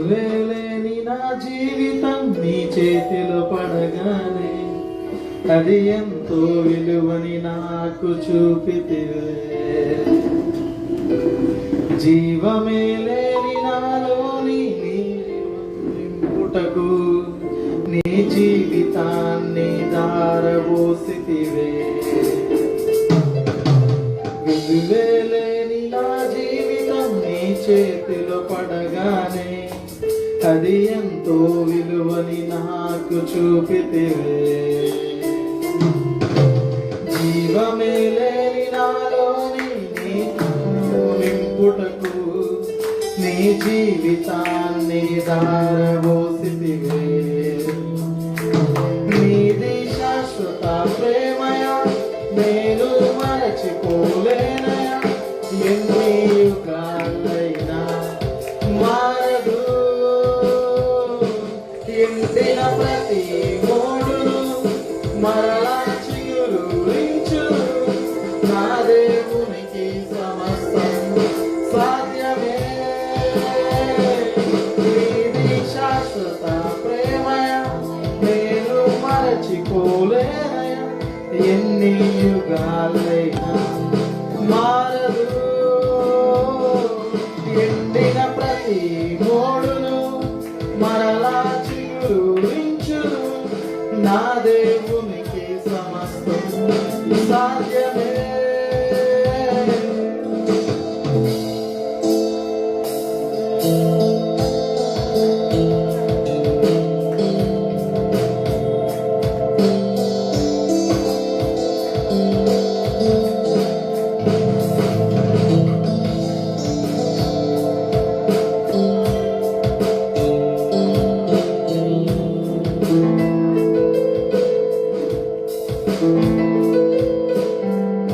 లేని నా జీవితం నీ చేతిలో పడగానే అది ఎంతో విలువని నాకు చూపితివే. జీవమే లేని నాలోని నింపుటకు నీ జీవితాన్ని దారబోసితివే. విలువే లేని నా జీవితం నీ చేతిలో పడగానే అది ఎంతో విలువని నాకు చూపితివే. జీవమే లేని నాలోని నింపుటకు నీ జీవితాన్ని దారబోసితివే. నీది శాశ్వత ప్రేమయ నేను మరచిపోలేనయా. ఎన్ని యుగాలైనా మారదు. ఎండిన ప్రతి మోడును మరలా చిగురించు. నా దేవునికి సమస్తం సాధ్యమే. నీది శాశ్వత ప్రేమయ నేను మరచిపోలేనయా. ఎన్ని యుగాలైనా మారదు. ఎండిన ప్రతి మోడును మరలా చిగురించును. నా దేవునికి సమస్తం సాధ్యమే.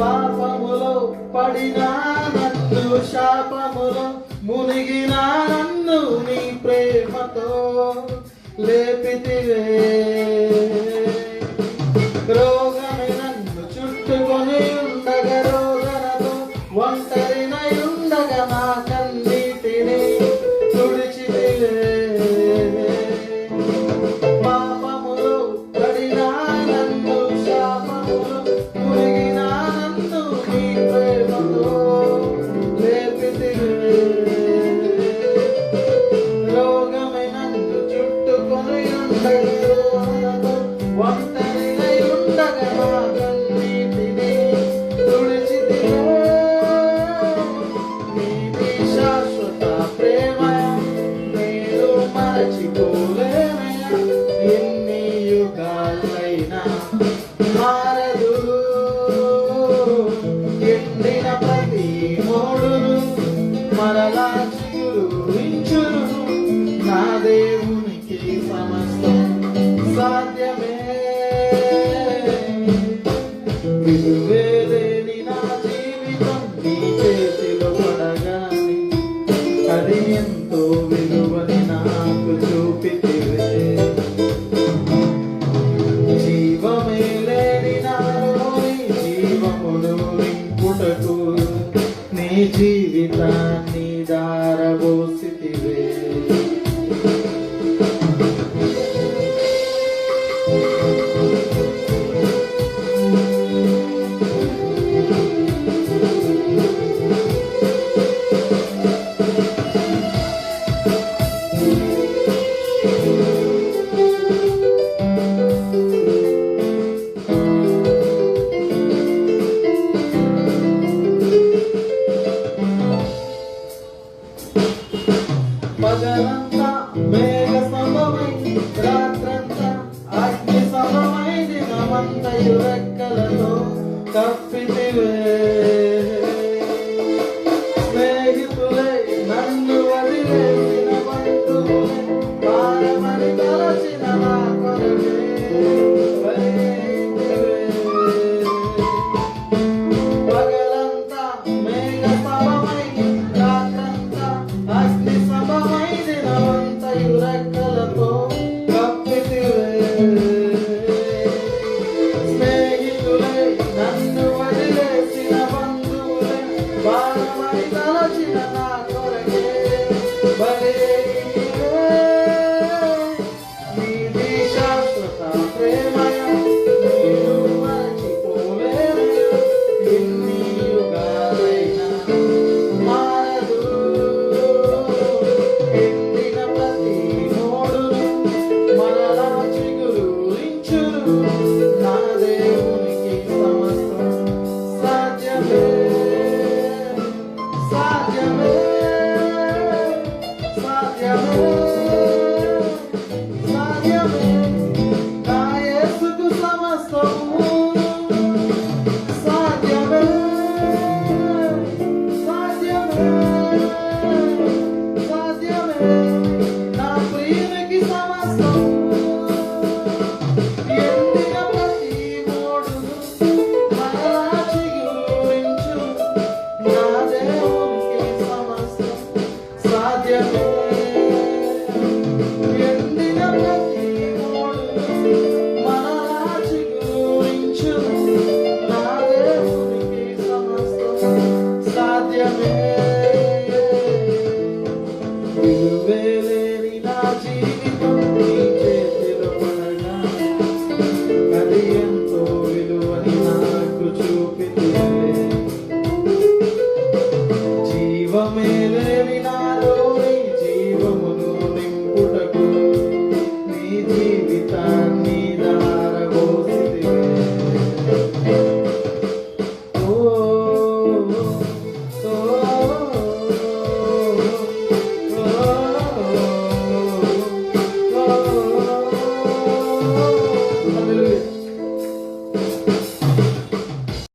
పాపములో పడినా నన్ను, శాపములో మునిగినా నన్ను నీ ప్రేమతో లేపితివే. రోగమే నన్ను చుట్టుకొని ఉండగా రోదనతో ఒంటరినై ఉండగా నా కన్నీటిని తుడిచితివే. పాపములో పడినా నన్ను, శాపములో మునిగినా నన్ను నీ ప్రేమతో లేపితివే. రోగమే నన్ను చుట్టుకొని ఉండగా రోదనతో ఒంటరినై ఉండగా నా కన్నీటిని తుడిచితివే. నీది శాశ్వత ప్రేమయ నేను మరచిపోలేనయా. ఎన్ని యుగాలైనా మారదు. ఎండిన ప్రతి మోడును మరలా చిగురించును. నా దేవునికి సమస్తం సాధ్యమే. విలువే లేని నా జీవితం నీ చేతిలో పడగానే అది ఎంతో విలువని నాకు చూపితివే. జీవమే లేని నాలోని జీవమును నింపుటకు నీ జీవితాన్ని దారబోసితివే. పగలంతా మేఘ సమమై రాత్రంతా అగ్ని సమమై దినమంతయు రెక్కలతో కప్పితివే. స్నేహితులై నన్ను వదిలేసిన బంధువులే భారమని తలచిన నా కొరకే భరించితివే. పగలంతా మేఘ సమమై రాత్రంతా అగ్ని సమమై దినమంతయు రెక్కలతో కప్పితివే. స్నేహితులై నన్ను వదిలేసిన బంధువులే సాధ్యమే సాధ్యమే నా యేసుకు సమస్తము సాధ్యమే సాధ్యమే సాధ్యమే నా ప్రియునికి సమస్తము ఎండిన ప్రతి మోడును మరలా చిగురించు నా దేవునికి సమస్తం సాధ్యమే ఎండిన ప్రతి మోడును మరలా చిగురించు నా దేవునికి సమస్తం సాధ్యమే విలువేలేని నా జీవితం నీ చేతిలో పడగా అది ఎంతో విలువని నాకు చూపితే జీవమేలే